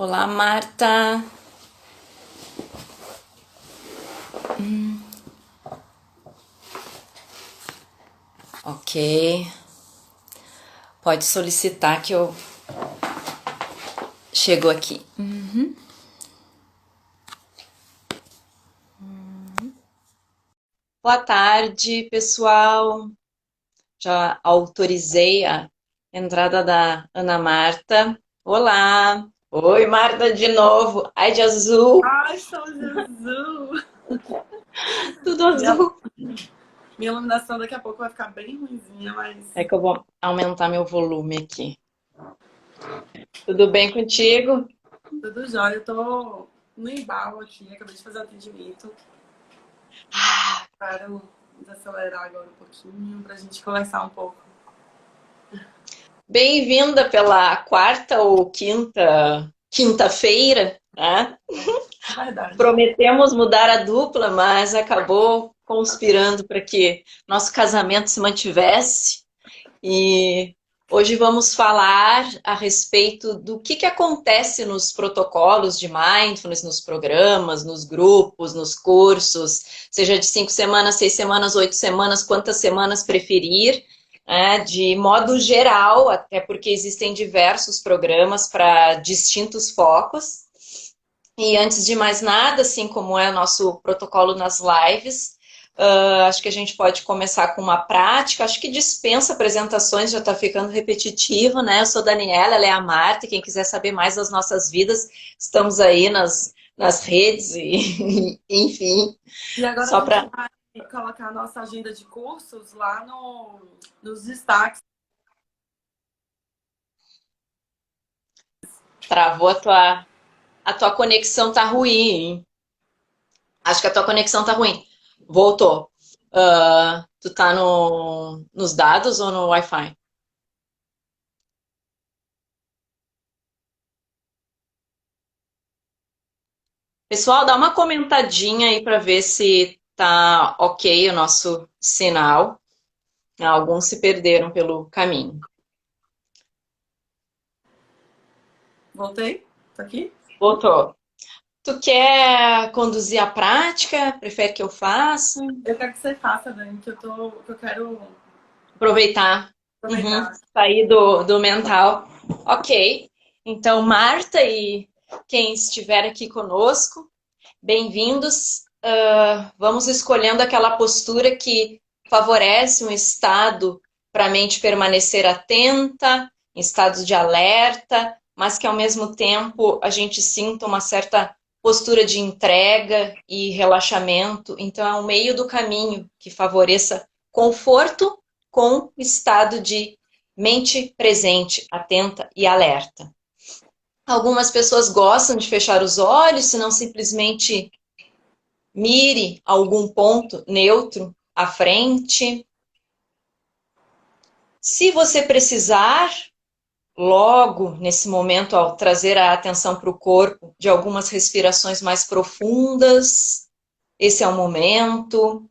Olá, Marta. Ok. Pode solicitar que eu chego aqui. Boa tarde, pessoal. Já autorizei a entrada da Ana Marta. Olá. Oi, Marta, de novo. Ai, de azul. Ai, São Jesus! Tudo Minha, azul. minha iluminação daqui a pouco vai ficar bem ruimzinha, mas É que eu vou aumentar meu volume aqui. Tudo bem contigo? tudo jóia. Eu tô no embalo aqui, acabei de fazer o atendimento. Quero desacelerar agora um pouquinho pra gente conversar um pouco. Bem-vinda pela quarta ou quinta-feira, né? É verdade. Prometemos mudar a dupla, mas acabou conspirando para que nosso casamento se mantivesse. E hoje vamos falar a respeito do que acontece nos protocolos de mindfulness, nos programas, nos grupos, nos cursos, seja de 5 semanas, 6 semanas, 8 semanas, quantas semanas preferir, né, de modo geral, até porque existem diversos programas para distintos focos. E antes de mais nada, assim como é o nosso protocolo nas lives, acho que a gente pode começar com uma prática. Acho que dispensa apresentações, já está ficando repetitivo, né? Eu sou Daniela, ela é a Marta, e quem quiser saber mais das nossas vidas, estamos aí nas redes, e enfim, E agora a só gente para. vai colocar a nossa agenda de cursos lá nos destaques. Travou a tua conexão tá ruim, hein? Acho que a tua conexão tá ruim. Voltou. Tu tá nos dados ou no Wi-Fi? Pessoal, dá uma comentadinha aí para ver se tá ok o nosso sinal. Alguns se perderam pelo caminho. Voltei? Tá aqui? Voltou. Tu quer conduzir a prática? Prefere que eu faça? Eu quero que você faça, Dani, que eu quero Aproveitar. Uhum. aproveitar. Sair do mental. Ok. Então, Marta e quem estiver aqui conosco, bem-vindos. Vamos escolhendo aquela postura que favorece um estado para a mente permanecer atenta, em estado de alerta, mas que ao mesmo tempo a gente sinta uma certa postura de entrega e relaxamento. Então, é um meio do caminho que favoreça conforto com estado de mente presente, atenta e alerta. Algumas pessoas gostam de fechar os olhos, se não simplesmente mire algum ponto neutro à frente. Se você precisar, logo nesse momento, ao trazer a atenção para o corpo, de algumas respirações mais profundas, esse é o momento,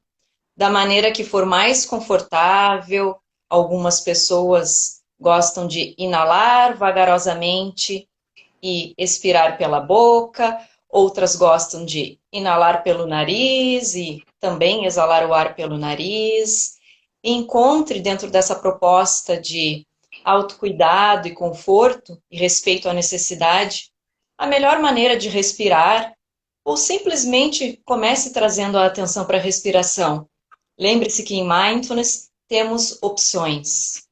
da maneira que for mais confortável. Algumas pessoas gostam de inalar vagarosamente e expirar pela boca, outras gostam de inalar pelo nariz e também exalar o ar pelo nariz. Encontre dentro dessa proposta de autocuidado e conforto e respeito à necessidade a melhor maneira de respirar, ou simplesmente comece trazendo a atenção para a respiração. Lembre-se que em mindfulness temos opções.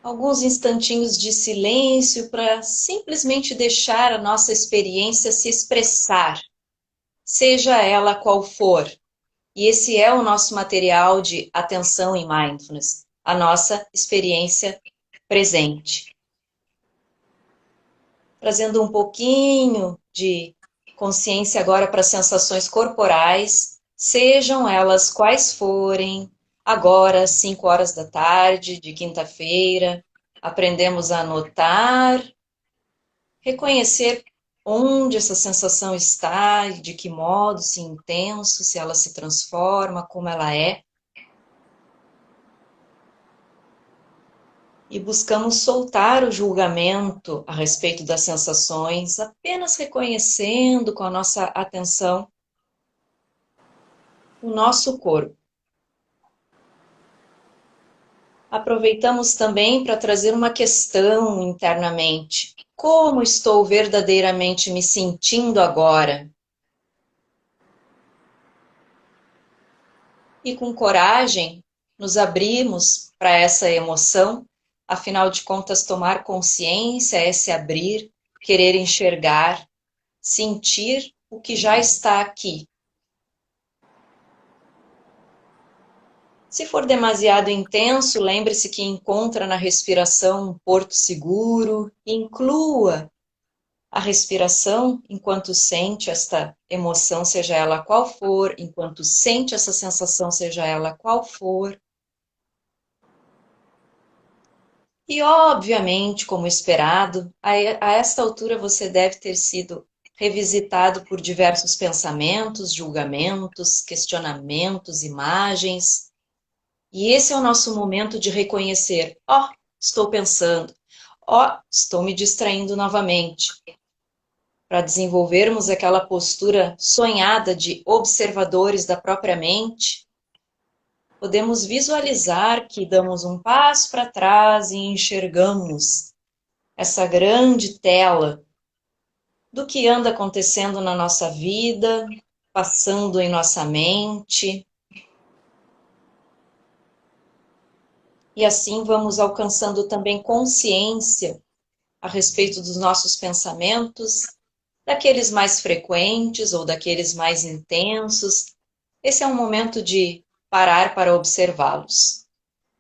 Alguns instantinhos de silêncio para simplesmente deixar a nossa experiência se expressar, seja ela qual for. E esse é o nosso material de atenção em mindfulness, a nossa experiência presente. Trazendo um pouquinho de consciência agora para as sensações corporais, sejam elas quais forem. Agora, 5 horas da tarde de quinta-feira, aprendemos a notar, reconhecer onde essa sensação está e de que modo, se intenso, se ela se transforma, como ela é. e buscamos soltar o julgamento a respeito das sensações, apenas reconhecendo com a nossa atenção o nosso corpo. Aproveitamos também para trazer uma questão internamente. Como estou verdadeiramente me sentindo agora? E com coragem, nos abrimos para essa emoção. Afinal de contas, tomar consciência é se abrir, querer enxergar, sentir o que já está aqui. Se for demasiado intenso, lembre-se que encontra na respiração um porto seguro e inclua a respiração enquanto sente esta emoção, seja ela qual for, enquanto sente essa sensação, seja ela qual for. E, obviamente, como esperado, a esta altura você deve ter sido revisitado por diversos pensamentos, julgamentos, questionamentos, imagens. E esse é o nosso momento de reconhecer: ó, estou pensando, ó, estou me distraindo novamente. Para desenvolvermos aquela postura sonhada de observadores da própria mente, podemos visualizar que damos um passo para trás e enxergamos essa grande tela do que anda acontecendo na nossa vida, passando em nossa mente. E assim vamos alcançando também consciência a respeito dos nossos pensamentos, daqueles mais frequentes ou daqueles mais intensos. Esse é um momento de parar para observá-los.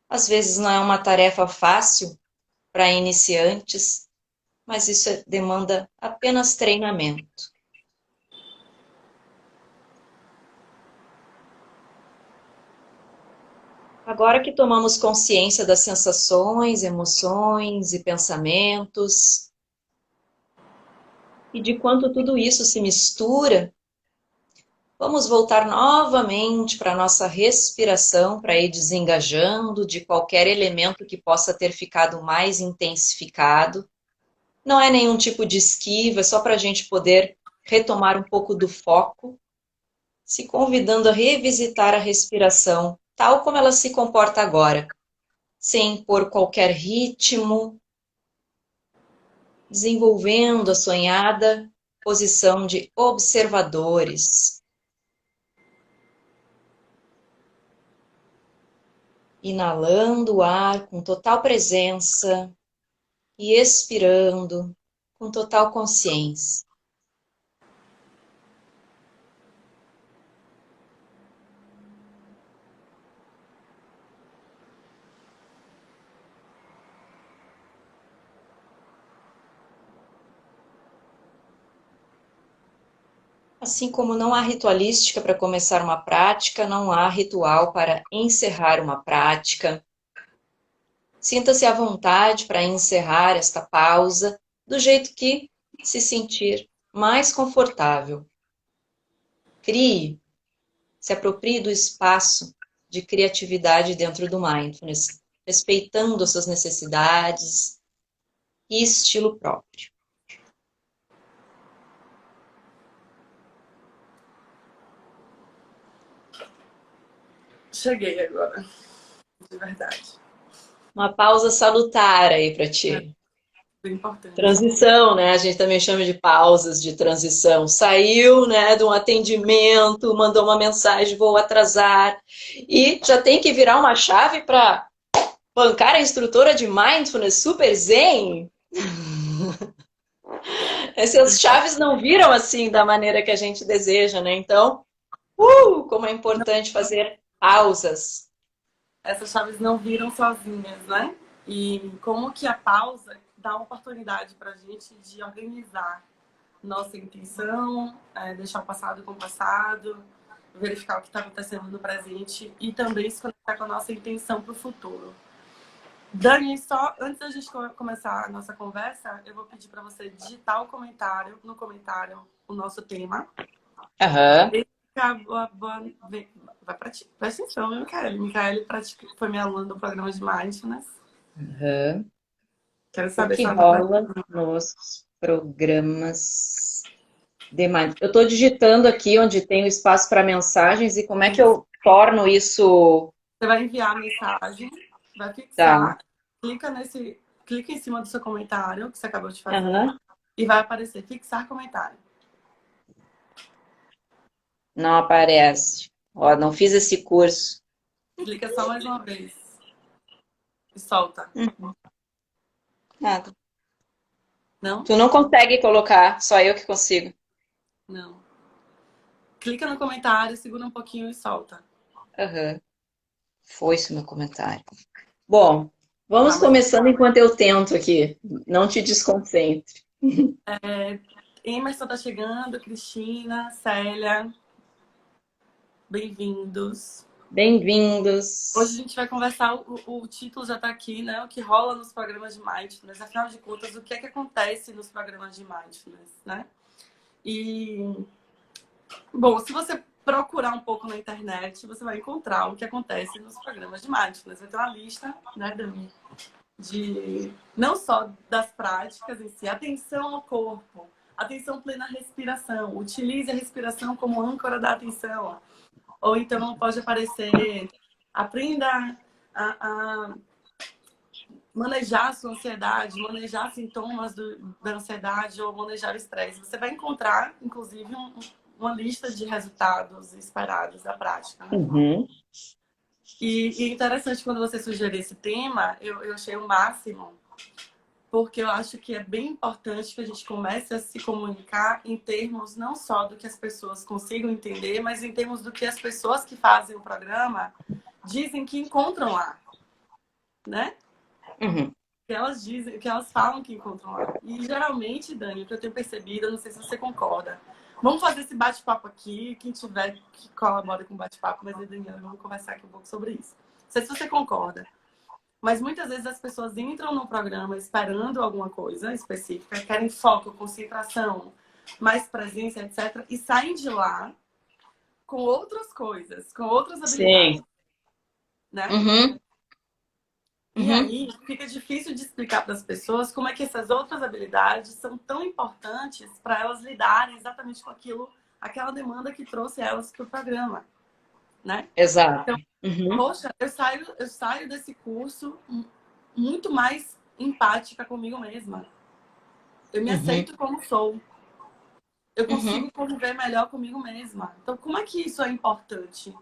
Às vezes não é uma tarefa fácil para iniciantes, mas isso demanda apenas treinamento. Agora que tomamos consciência das sensações, emoções e pensamentos, e de quanto tudo isso se mistura, vamos voltar novamente para a nossa respiração, para ir desengajando de qualquer elemento que possa ter ficado mais intensificado. Não é nenhum tipo de esquiva, é só para a gente poder retomar um pouco do foco, se convidando a revisitar a respiração, tal como ela se comporta agora, sem impor qualquer ritmo, desenvolvendo a sonhada posição de observadores. Inalando o ar com total presença e expirando com total consciência. Assim como não há ritualística para começar uma prática, não há ritual para encerrar uma prática. Sinta-se à vontade para encerrar esta pausa do jeito que se sentir mais confortável. Crie, se aproprie do espaço de criatividade dentro do mindfulness, respeitando as suas necessidades e estilo próprio. Cheguei agora, de verdade. Uma pausa salutar aí para É ti. bem importante. Transição, né? A gente também chama de pausas de transição. Saiu, né, de um atendimento, mandou uma mensagem, vou atrasar, e já tem que virar uma chave para bancar a instrutora de Mindfulness Super Zen. Essas chaves não viram assim da maneira que a gente deseja, né? Então, como é importante fazer pausas. Essas chaves não viram sozinhas, né? E como que a pausa dá uma oportunidade para a gente de organizar nossa intenção, deixar o passado com o passado, verificar o que está acontecendo no presente e também se conectar com a nossa intenção para o futuro. Dani, só antes da gente começar a nossa conversa, eu vou pedir para você digitar no comentário o nosso tema. Aham. Vai para ti. Presta atenção, Micaele. Micaele foi minha aluna do programa de Mindfulness. Aham. Quero O saber se que ela tá rola nos programas de mindfulness? Eu estou digitando aqui onde tem o espaço para mensagens e como é que isso. eu torno isso. Você vai enviar a mensagem, vai Tá. fixar, clica em cima do seu comentário que você acabou de fazer Aham. e vai aparecer fixar comentário. Não aparece. Ó, não fiz esse curso. Clica só mais uma vez e solta. Nada. Não? Tu não consegue colocar, só eu que consigo. Não. Clica no comentário, segura um pouquinho e solta. Aham. Foi-se o meu comentário. Bom, vamos Tá, mas começando enquanto eu tento aqui. Não te desconcentre. Emerson tá chegando, Cristina, Célia, bem-vindos. Hoje a Bem-vindos. gente vai conversar, o título já está aqui, né? O que rola nos programas de Mindfulness. Afinal de contas, o que é que acontece nos programas de Mindfulness, né? E, bom, se você procurar um pouco na internet, você vai encontrar o que acontece nos programas de Mindfulness. Vai ter uma lista, né, Dani? De não só das práticas em si, atenção ao corpo, atenção plena à respiração, utilize a respiração como âncora da atenção. Ou então pode aparecer, aprenda a manejar a sua ansiedade, manejar sintomas da ansiedade ou manejar o estresse. Você vai encontrar, inclusive, uma lista de resultados esperados da prática. Né? Uhum. E interessante quando você sugeriu esse tema, eu achei o máximo, porque eu acho que é bem importante que a gente comece a se comunicar em termos não só do que as pessoas consigam entender, mas em termos do que as pessoas que fazem o programa dizem que encontram lá, né? Uhum. Que elas dizem, que elas falam que encontram lá. E geralmente, Dani, o que eu tenho percebido, eu não sei se você concorda. Vamos fazer esse bate-papo aqui, quem tiver que colabora com o bate-papo, mas eu e Daniela vamos conversar aqui um pouco sobre isso. Não sei se você concorda. Mas muitas vezes as pessoas entram no programa esperando alguma coisa específica, querem foco, concentração, mais presença, etc. E saem de lá com outras coisas, com outras habilidades, Sim. né? Uhum. E Uhum. aí fica difícil de explicar para as pessoas como é que essas outras habilidades são tão importantes para elas lidarem exatamente com aquilo, aquela demanda que trouxe elas para o programa, né? Exato. Então, Uhum. poxa, eu saio desse curso muito mais empática comigo mesma. Eu me Uhum. aceito como sou. Eu Uhum. consigo conviver melhor comigo mesma. Então, como é que isso é importante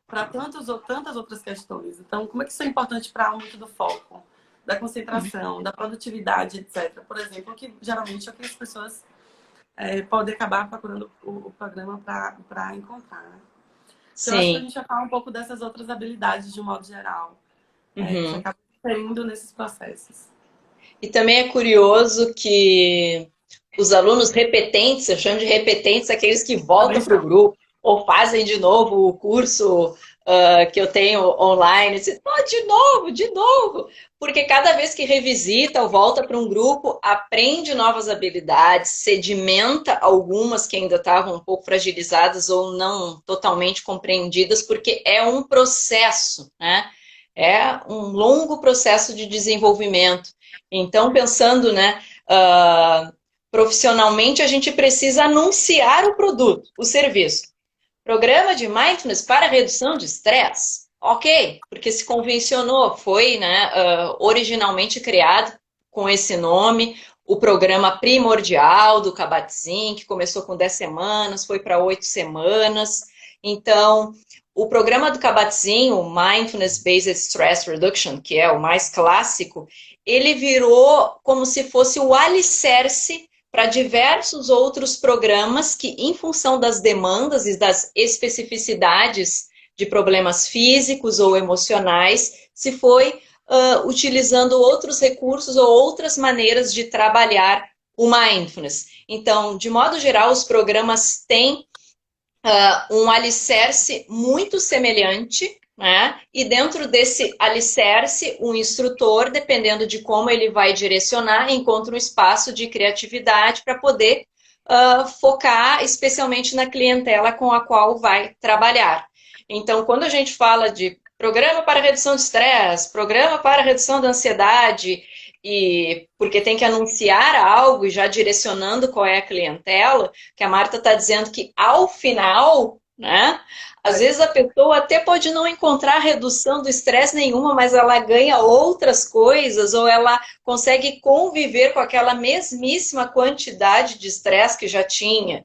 para tantas outras questões? Então, como é que isso é importante para o aumento do foco, da concentração, da produtividade, etc. Por exemplo, que geralmente é o que as pessoas podem acabar procurando o programa para encontrar. Né? Então, acho que a Sim. gente vai falar um pouco dessas outras habilidades de um modo geral, que Uhum. acabam tendo nesses processos. E também é curioso que os alunos repetentes, eu chamo de repetentes aqueles que Também voltam para o chamo. grupo ou fazem de novo o curso que eu tenho online, dizem, "Pô, de novo, porque cada vez que revisita ou volta para um grupo, aprende novas habilidades, sedimenta algumas que ainda estavam um pouco fragilizadas ou não totalmente compreendidas, porque é um processo, né? É um longo processo de desenvolvimento. Então, pensando, né, profissionalmente, a gente precisa anunciar o produto, o serviço. Programa de mindfulness para redução de estresse. Ok, porque se convencionou, foi, né, originalmente criado com esse nome, o programa primordial do Kabat-Zinn, que começou com 10 semanas, foi para 8 semanas. Então, o programa do Kabat-Zinn, o Mindfulness Based Stress Reduction, que é o mais clássico, ele virou como se fosse o alicerce para diversos outros programas que, em função das demandas e das especificidades de problemas físicos ou emocionais, se foi utilizando outros recursos ou outras maneiras de trabalhar o mindfulness. Então, de modo geral, os programas têm um alicerce muito semelhante, né? E dentro desse alicerce, o instrutor, dependendo de como ele vai direcionar, encontra um espaço de criatividade para poder focar especialmente na clientela com a qual vai trabalhar. Então, quando a gente fala de programa para redução de estresse, programa para redução da ansiedade, e porque tem que anunciar algo e já direcionando qual é a clientela, que a Marta está dizendo que ao final, né? Às vezes a pessoa até pode não encontrar redução do estresse nenhuma, mas ela ganha outras coisas, ou ela consegue conviver com aquela mesmíssima quantidade de estresse que já tinha.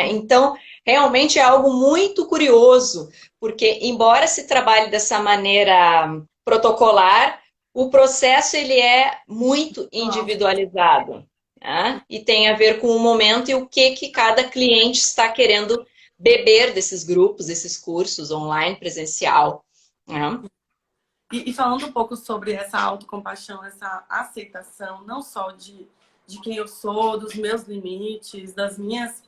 Então, realmente é algo muito curioso, porque embora se trabalhe dessa maneira protocolar, o processo ele é muito individualizado, né? E tem a ver com o momento e o que cada cliente está querendo beber desses grupos, desses cursos online, presencial, né? E falando um pouco sobre essa autocompaixão, essa aceitação, não só de quem eu sou, dos meus limites, das minhas,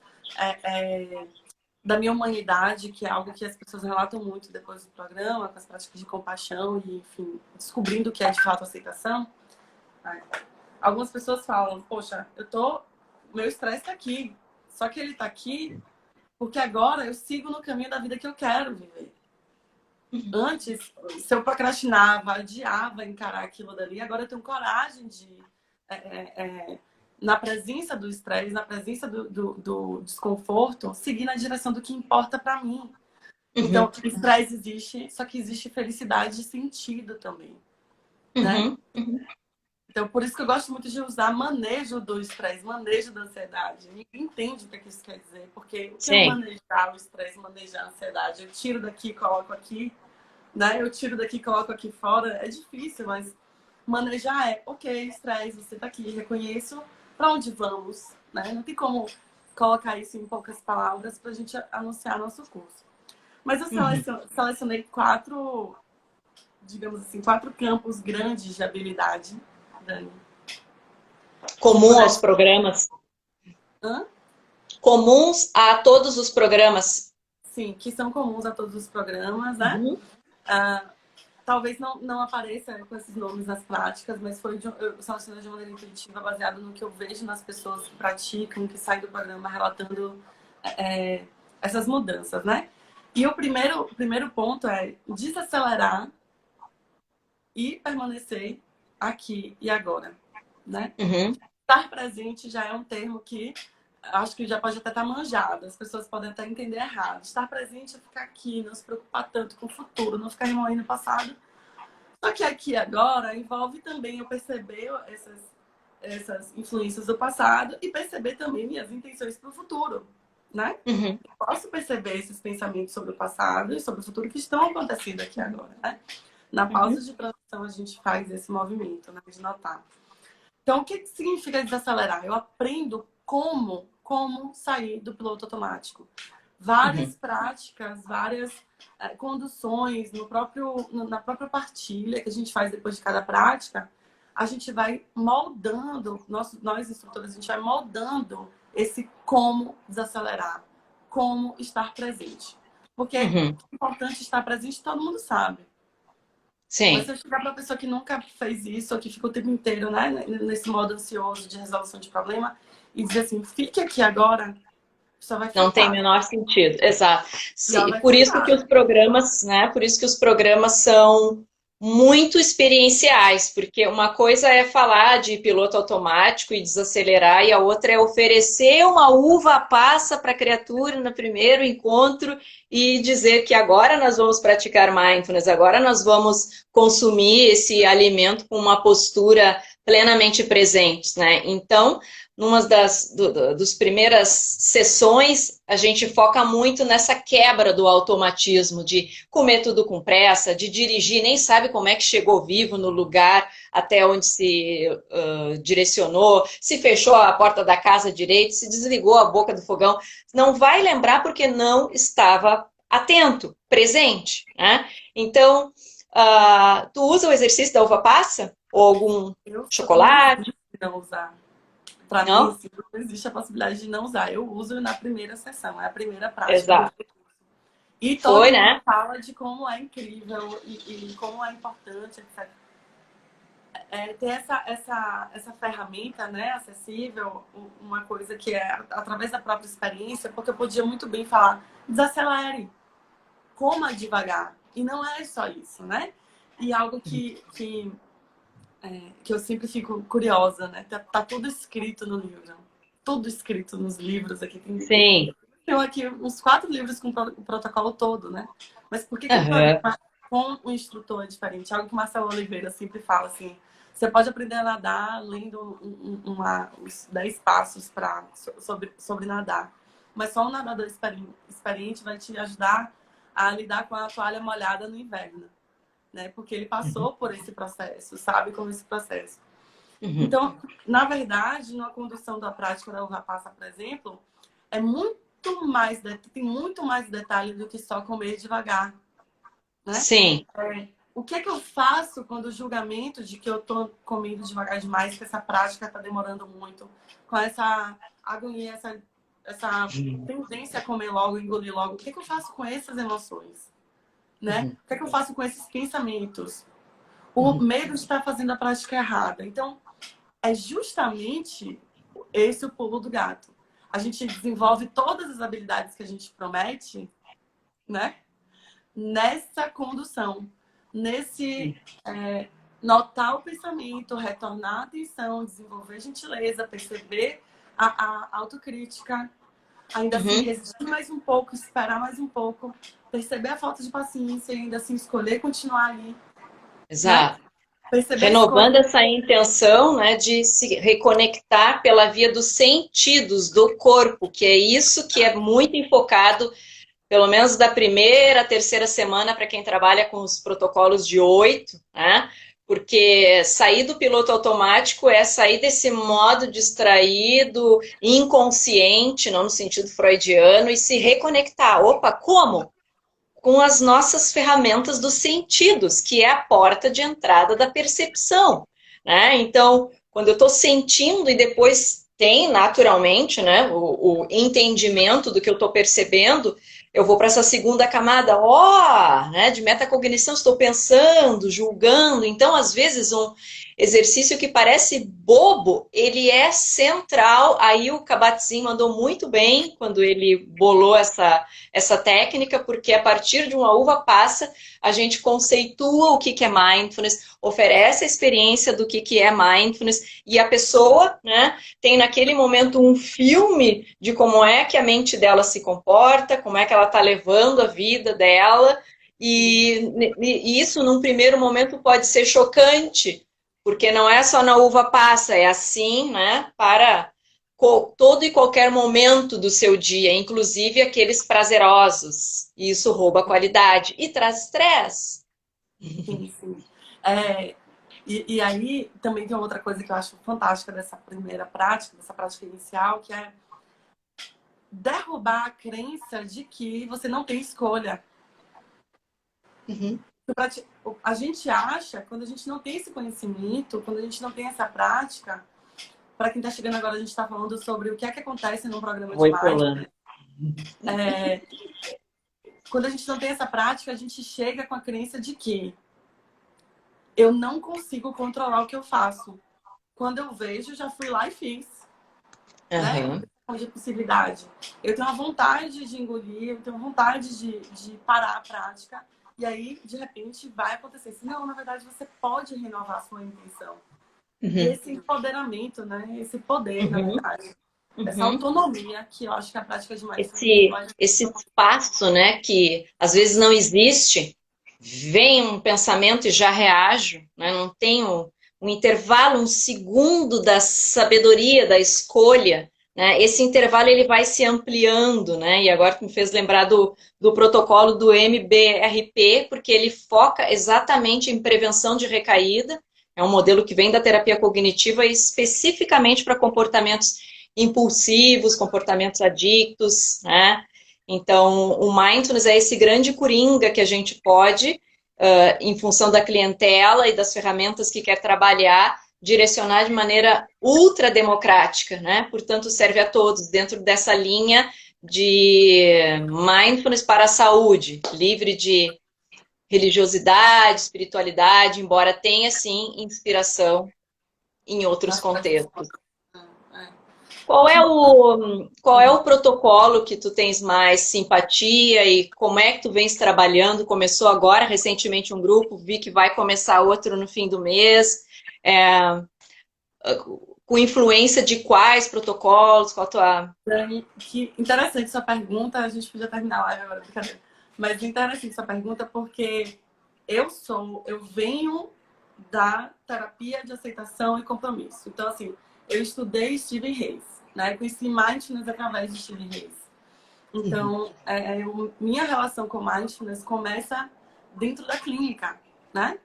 da minha humanidade, que é algo que as pessoas relatam muito depois do programa, com as práticas de compaixão e, enfim, descobrindo o que é de fato aceitação. Algumas pessoas falam, poxa, meu estresse está aqui, só que ele está aqui porque agora eu sigo no caminho da vida que eu quero viver. Antes, se eu procrastinava, adiava encarar aquilo dali, agora eu tenho coragem de, na presença do estresse, na presença do desconforto, seguir na direção do que importa para mim. Então, estresse existe, só que existe felicidade e sentido também, né? Então, por isso que eu gosto muito de usar manejo do estresse, manejo da ansiedade. Ninguém entende o que isso quer dizer, porque o que é manejar o estresse, manejar a ansiedade? Eu tiro daqui, coloco aqui, né? Eu tiro daqui, coloco aqui fora. É difícil, mas manejar ok, estresse, você tá aqui, reconheço para onde vamos, né? Não tem como colocar isso em poucas palavras para a gente anunciar nosso curso. Mas eu selecionei digamos assim, 4 campos grandes de habilidade, Dani. Comum aos programas. Hã? Comuns a todos os programas. Sim, que são comuns a todos os programas, né? Talvez não apareça com esses nomes nas práticas, mas eu selecionei de maneira intuitiva, baseado no que eu vejo nas pessoas que praticam, que saem do programa relatando essas mudanças, né? E o primeiro ponto é desacelerar e permanecer aqui e agora, né? Estar presente já é um termo que acho que já pode até estar manjado, as pessoas podem até entender errado. Estar presente é ficar aqui, não se preocupar tanto com o futuro, não ficar remoendo o passado. Só que aqui agora envolve também eu perceber essas influências do passado e perceber também minhas intenções para o futuro, né? Eu posso perceber esses pensamentos sobre o passado e sobre o futuro que estão acontecendo aqui agora, né? Na pausa de transição a gente faz esse movimento, né? De notar. Então, o que significa desacelerar? Eu aprendo como sair do piloto automático. Várias práticas, várias conduções na própria partilha que a gente faz depois de cada prática, a gente vai moldando, nós instrutores, a gente vai moldando esse como desacelerar, como estar presente. Porque é importante estar presente, todo mundo sabe. Sim. Mas se eu chegar para uma pessoa que nunca fez isso, ou que fica o tempo inteiro, né, nesse modo ansioso de resolução de problema, e dizer assim, fique aqui agora, só vai ficar. Não tem o menor sentido, exato. Sim, por isso que os programas, né? Por isso que os programas são muito experienciais, porque uma coisa é falar de piloto automático e desacelerar, e a outra é oferecer uma uva passa para a criatura no primeiro encontro e dizer que agora nós vamos praticar mindfulness, agora nós vamos consumir esse alimento com uma postura plenamente presente, né? Então, numa das primeiras sessões, a gente foca muito nessa quebra do automatismo, de comer tudo com pressa, de dirigir, nem sabe como é que chegou vivo no lugar até onde se direcionou, se fechou a porta da casa direito, se desligou a boca do fogão. Não vai lembrar porque não estava atento, presente, né? Então, tu usa o exercício da uva passa? Ou algum chocolate? Não usar. Para mim, assim, não existe a possibilidade de não usar. Eu uso na primeira sessão, é a primeira prática. Exato. E todo mundo fala de como é incrível e como é importante, etc. Ter essa ferramenta, né, acessível, uma coisa que é através da própria experiência, porque eu podia muito bem falar, desacelere, coma devagar, E não é só isso, né? E algo que eu sempre fico curiosa, né? Tá tudo escrito no livro. Tudo escrito nos livros aqui. Sim. Tenho aqui uns 4 livros com o protocolo todo, né? Mas por que o Aham. programa com o instrutor é diferente? Algo que o Marcelo Oliveira sempre fala, assim, você pode aprender a nadar lendo os 10 passos sobre nadar. Mas só um nadador experiente vai te ajudar a lidar com a toalha molhada no inverno, né? Porque ele passou por esse processo, sabe como esse processo. Uhum. Então, na verdade, na condução da prática da uva passa, por exemplo, é tem muito mais detalhe do que só comer devagar, né? Sim. O que é que eu faço quando o julgamento de que eu tô comendo devagar demais, que essa prática tá demorando muito, com essa agonia, essa tendência a comer logo, engolir logo, o que é que eu faço com essas emoções, né? Uhum. O que é que eu faço com esses pensamentos? O Uhum. medo de estar fazendo a prática errada. Então, é justamente esse o pulo do gato. A gente desenvolve todas as habilidades que a gente promete, né? Nessa condução, nesse notar o pensamento, retornar a atenção, desenvolver gentileza, perceber a autocrítica, ainda assim Uhum. resistir mais um pouco, esperar mais um pouco, perceber a falta de paciência e ainda assim escolher continuar ali, né? Exato. Perceber a escolha. Renovando essa intenção, né, de se reconectar pela via dos sentidos do corpo, que é isso que é muito enfocado, pelo menos da primeira à terceira semana, para quem trabalha com os protocolos de 8, né? Porque sair do piloto automático é sair desse modo distraído, inconsciente, não no sentido freudiano, e se reconectar. Opa, como? Com as nossas ferramentas dos sentidos, que é a porta de entrada da percepção, né? Então, quando eu estou sentindo e depois tem naturalmente, né, o entendimento do que eu estou percebendo, eu vou para essa segunda camada, né, de metacognição, estou pensando, julgando. Então, às vezes, um exercício que parece bobo, ele é central. Aí o Kabat-Zinn mandou muito bem quando ele bolou essa técnica, porque a partir de uma uva passa, a gente conceitua o que é mindfulness, oferece a experiência do que é mindfulness, e a pessoa, né, tem naquele momento um filme de como é que a mente dela se comporta, como é que ela está levando a vida dela, e isso num primeiro momento pode ser chocante, porque não é só na uva passa, é assim, né, para todo e qualquer momento do seu dia, inclusive aqueles prazerosos. E isso rouba a qualidade e traz estresse. Sim, sim. É, e aí também tem outra coisa que eu acho fantástica dessa primeira prática, dessa prática inicial, que é derrubar a crença de que você não tem escolha. Uhum. A gente acha, quando a gente não tem esse conhecimento, quando a gente não tem essa prática, para quem está chegando agora, a gente está falando sobre o que é que acontece num programa de Vou mindfulness. pulando. Quando a gente não tem essa prática, a gente chega com a crença de que eu não consigo controlar o que eu faço. Quando eu vejo, já fui lá e fiz. Né? Uhum. De possibilidade. Eu tenho uma vontade de engolir, eu tenho vontade de parar a prática. E aí, de repente, vai acontecer. Assim, não, na verdade, você pode renovar a sua intenção. E Uhum. esse empoderamento, né? Esse poder, na Uhum. verdade. Essa Uhum. autonomia que eu acho que a prática de mindfulness Esse espaço, né, que às vezes não existe, vem um pensamento e já reajo, né, não tem um intervalo, um segundo da sabedoria, da escolha, né, esse intervalo ele vai se ampliando, né, e agora que me fez lembrar do protocolo do MBRP, porque ele foca exatamente em prevenção de recaída, é um modelo que vem da terapia cognitiva especificamente para comportamentos impulsivos, comportamentos adictos, né? Então, o mindfulness é esse grande coringa que a gente pode, em função da clientela e das ferramentas que quer trabalhar, direcionar de maneira ultra democrática, né? Portanto, serve a todos dentro dessa linha de mindfulness para a saúde, livre de religiosidade, espiritualidade, embora tenha sim inspiração em outros das práticas. contextos. É. Qual é o protocolo que tu tens mais simpatia e como é que tu vens trabalhando? Começou agora, recentemente, um grupo, vi que vai começar outro no fim do mês. É, com influência de quais protocolos? Qual a tua... Que interessante sua pergunta, a gente podia terminar a live agora, brincadeira. Mas interessante sua pergunta porque eu venho da terapia de aceitação e compromisso. Então, assim, eu estudei Stephen Hayes, né? Conheci Mindfulness através de Stephen Hayes. Então, minha relação com Mindfulness começa dentro da clínica, né?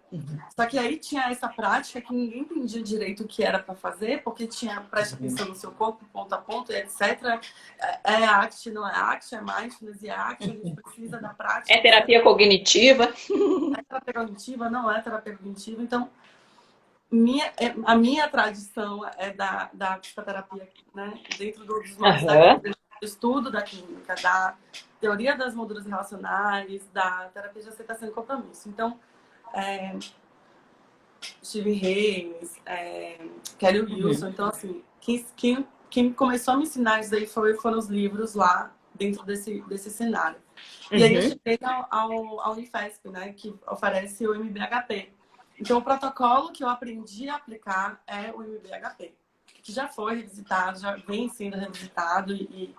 Só que aí tinha essa prática que ninguém entendia direito o que era para fazer, porque tinha preste atenção no seu corpo, ponto a ponto, etc. É ACT, não é ACT, é Mindfulness e é ACT, a gente precisa da prática. É terapia cognitiva? É terapia cognitiva, não é terapia cognitiva. Então, a minha tradição é da psicoterapia, né? Dentro dos moldes do estudo da clínica, da teoria das molduras relacionais, da terapia de aceitação e compromisso. Então, Steve Hayes, Kelly Wilson. Então, assim, quem começou a me ensinar isso daí foram os livros lá dentro desse cenário. E aí eu cheguei ao Unifesp, né, que oferece o MBHP. Então, o protocolo que eu aprendi a aplicar é o MBHP, que já foi revisitado, já vem sendo revisitado e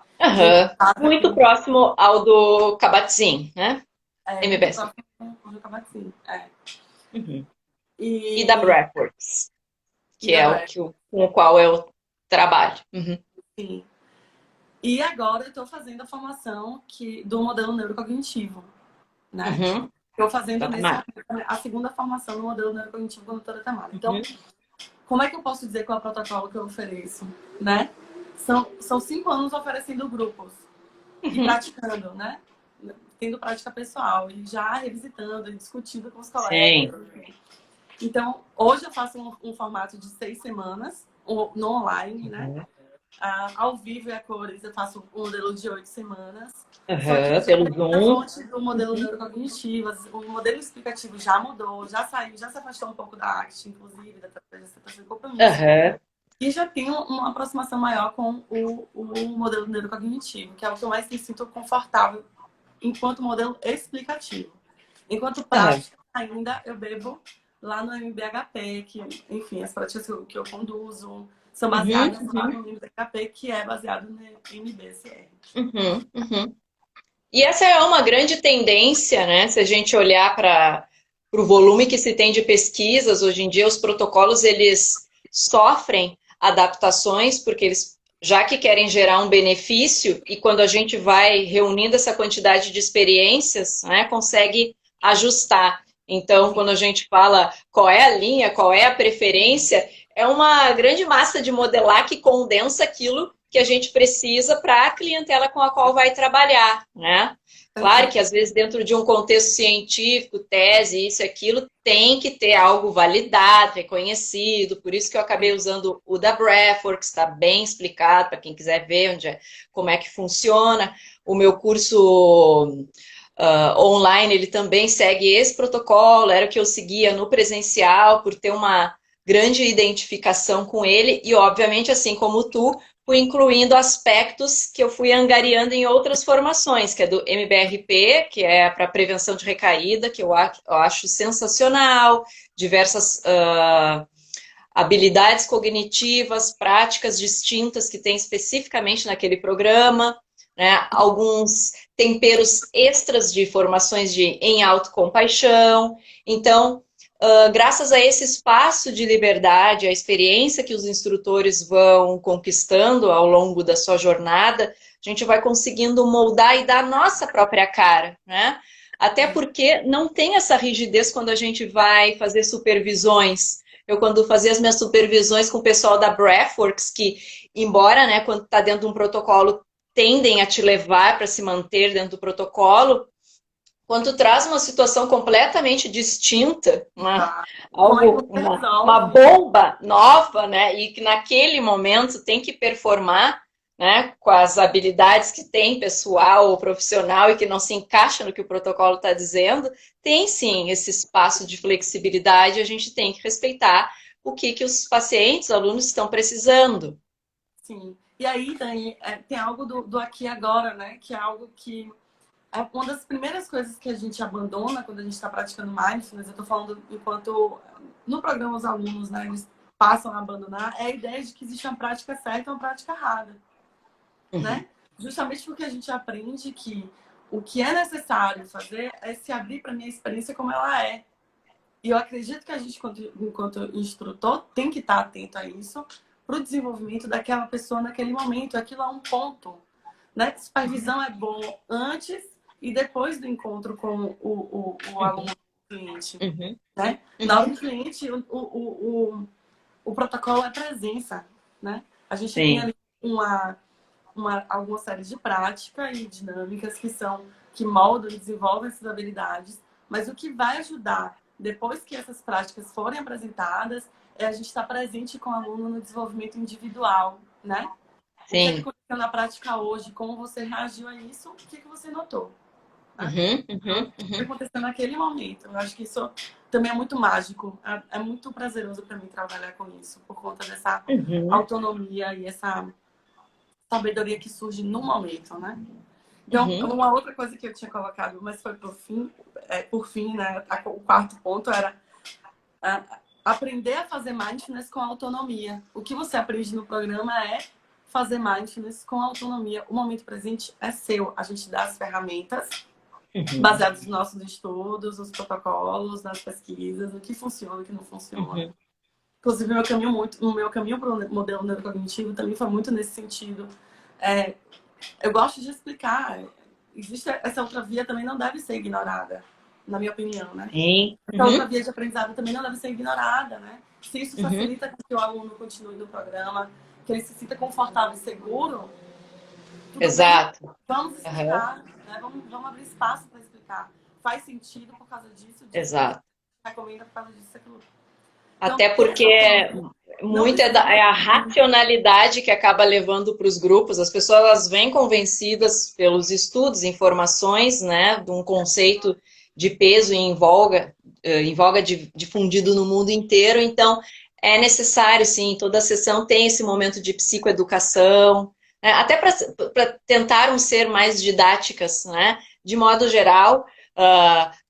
muito próximo ao do Kabat-Zinn, né? MBS. Muito próximo ao do Kabat-Zinn, E da Breathworks, que é com o qual eu trabalho. Sim. E agora eu estou fazendo a formação do modelo neurocognitivo, né? Estou fazendo a segunda formação do modelo neurocognitivo com a doutora Tamara. Então, como é que eu posso dizer qual é o protocolo que eu ofereço, né? São 5 anos oferecendo grupos e praticando, né? Tendo prática pessoal e já revisitando e discutindo com os colegas. Sim. Então, hoje eu faço um formato de 6 semanas no online, né? Ao vivo e a cores eu faço um modelo de 8 semanas. Só que pelo Zoom. A fonte do modelo neurocognitivo, o modelo explicativo já mudou, já saiu, já se afastou um pouco da ACT, inclusive, da terapia de aceitação e compromisso. E já tem uma aproximação maior com o modelo neurocognitivo, que é o que eu mais me sinto confortável enquanto modelo explicativo. Enquanto prática, ainda eu bebo lá no MBHP, que, enfim, as práticas que eu conduzo são baseadas lá no MBHP, que é baseado no MBSR. E essa é uma grande tendência, né? Se a gente olhar para o volume que se tem de pesquisas, hoje em dia os protocolos eles sofrem adaptações, porque eles, já que querem gerar um benefício, e quando a gente vai reunindo essa quantidade de experiências, né, consegue ajustar. Então, quando a gente fala qual é a linha, qual é a preferência, é uma grande massa de modelar que condensa aquilo que a gente precisa para a clientela com a qual vai trabalhar, né? Claro que às vezes dentro de um contexto científico, tese, isso e aquilo, tem que ter algo validado, reconhecido, por isso que eu acabei usando o da Breathworks, está bem explicado para quem quiser ver como é que funciona. O meu curso online, ele também segue esse protocolo, era o que eu seguia no presencial, por ter uma grande identificação com ele, e obviamente, assim como tu, fui incluindo aspectos que eu fui angariando em outras formações, que é do MBRP, que é para prevenção de recaída, que eu acho sensacional, diversas habilidades cognitivas, práticas distintas que tem especificamente naquele programa, né? Alguns temperos extras de formações em autocompaixão. Então, graças a esse espaço de liberdade, a experiência que os instrutores vão conquistando ao longo da sua jornada, a gente vai conseguindo moldar e dar a nossa própria cara, né? Até porque não tem essa rigidez quando a gente vai fazer supervisões. Eu, quando fazia as minhas supervisões com o pessoal da Breathworks, que, embora, né, quando está dentro de um protocolo, tendem a te levar para se manter dentro do protocolo, quando traz uma situação completamente distinta, uma bomba nova, né, e que naquele momento tem que performar, né, com as habilidades que tem pessoal ou profissional e que não se encaixa no que o protocolo está dizendo, tem sim esse espaço de flexibilidade, a gente tem que respeitar o que os pacientes, alunos estão precisando. Sim. E aí, Dani, tem algo do aqui e agora, né? Que é algo que é uma das primeiras coisas que a gente abandona quando a gente está praticando mindfulness. Eu estou falando enquanto no programa os alunos, né, eles passam a abandonar, é a ideia de que existe uma prática certa e uma prática errada, né? Justamente porque a gente aprende que o que é necessário fazer é se abrir para a minha experiência como ela é. E eu acredito que a gente, enquanto instrutor, tem que estar atento a isso para o desenvolvimento daquela pessoa naquele momento. Aquilo é um ponto, né? Supervisão é bom antes e depois do encontro com o aluno, o cliente, né? Na hora do cliente, o protocolo é presença, né? A gente tem ali alguma série de práticas e dinâmicas que moldam e desenvolvem essas habilidades, mas o que vai ajudar depois que essas práticas forem apresentadas é a gente estar presente com o aluno no desenvolvimento individual, né? O que aconteceu na prática hoje, como você reagiu a isso, o que você notou? Né? O que aconteceu naquele momento. Eu acho que isso também é muito mágico. É muito prazeroso para mim trabalhar com isso, por conta dessa autonomia e essa sabedoria que surge no momento, né? Então, uma outra coisa que eu tinha colocado, mas foi por fim, né? O quarto ponto era aprender a fazer mindfulness com autonomia. O que você aprende no programa é fazer mindfulness com autonomia. O momento presente é seu. A gente dá as ferramentas baseadas nos nossos estudos, nos protocolos, nas pesquisas, no que funciona, o que não funciona. Inclusive, o meu caminho para o modelo neurocognitivo também foi muito nesse sentido. Eu gosto de explicar. Existe essa outra via também não deve ser ignorada, na minha opinião, né? Essa outra via de aprendizado também não deve ser ignorada, né? Se isso facilita que o aluno continue no programa, que ele se sinta confortável e seguro, Exato. Bem, vamos explicar, né? Vamos abrir espaço para explicar. Faz sentido por causa disso? Exato. Recomenda por causa disso, aquilo. Até porque muito é a racionalidade que acaba levando para os grupos. As pessoas elas vêm convencidas pelos estudos, informações, né, de um conceito de peso em voga difundido no mundo inteiro. Então, é necessário, sim, toda sessão tem esse momento de psicoeducação, né, até para tentar ser mais didáticas, né? De modo geral,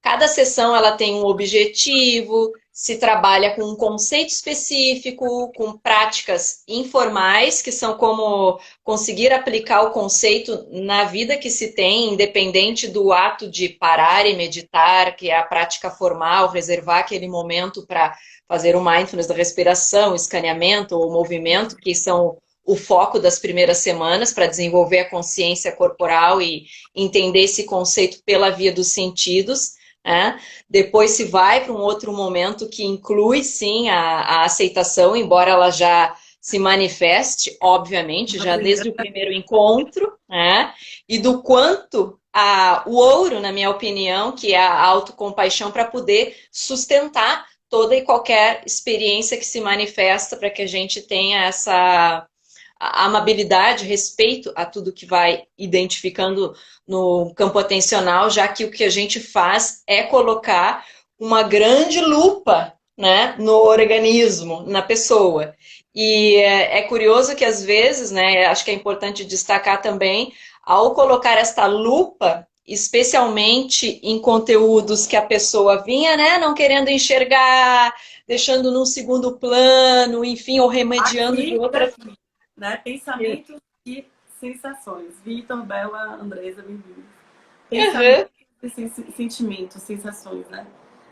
cada sessão ela tem um objetivo, se trabalha com um conceito específico, com práticas informais, que são como conseguir aplicar o conceito na vida que se tem, independente do ato de parar e meditar, que é a prática formal, reservar aquele momento para fazer o mindfulness da respiração, escaneamento ou movimento, que são o foco das primeiras semanas para desenvolver a consciência corporal e entender esse conceito pela via dos sentidos. Depois se vai para um outro momento que inclui, sim, a aceitação, embora ela já se manifeste, obviamente, já desde o primeiro encontro, e do quanto o ouro, na minha opinião, que é a autocompaixão para poder sustentar toda e qualquer experiência que se manifesta para que a gente tenha essa amabilidade, respeito a tudo que vai identificando no campo atencional, já que o que a gente faz é colocar uma grande lupa, né, no organismo, na pessoa. E é curioso que às vezes, né, acho que é importante destacar também, ao colocar esta lupa, especialmente em conteúdos que a pessoa vinha, né, não querendo enxergar, deixando num segundo plano, enfim, ou remediando de outras... Né? Pensamentos e sensações. Vitor, Bela, Andresa, bem-vindos. Pensamentos e sentimentos, sensações, né?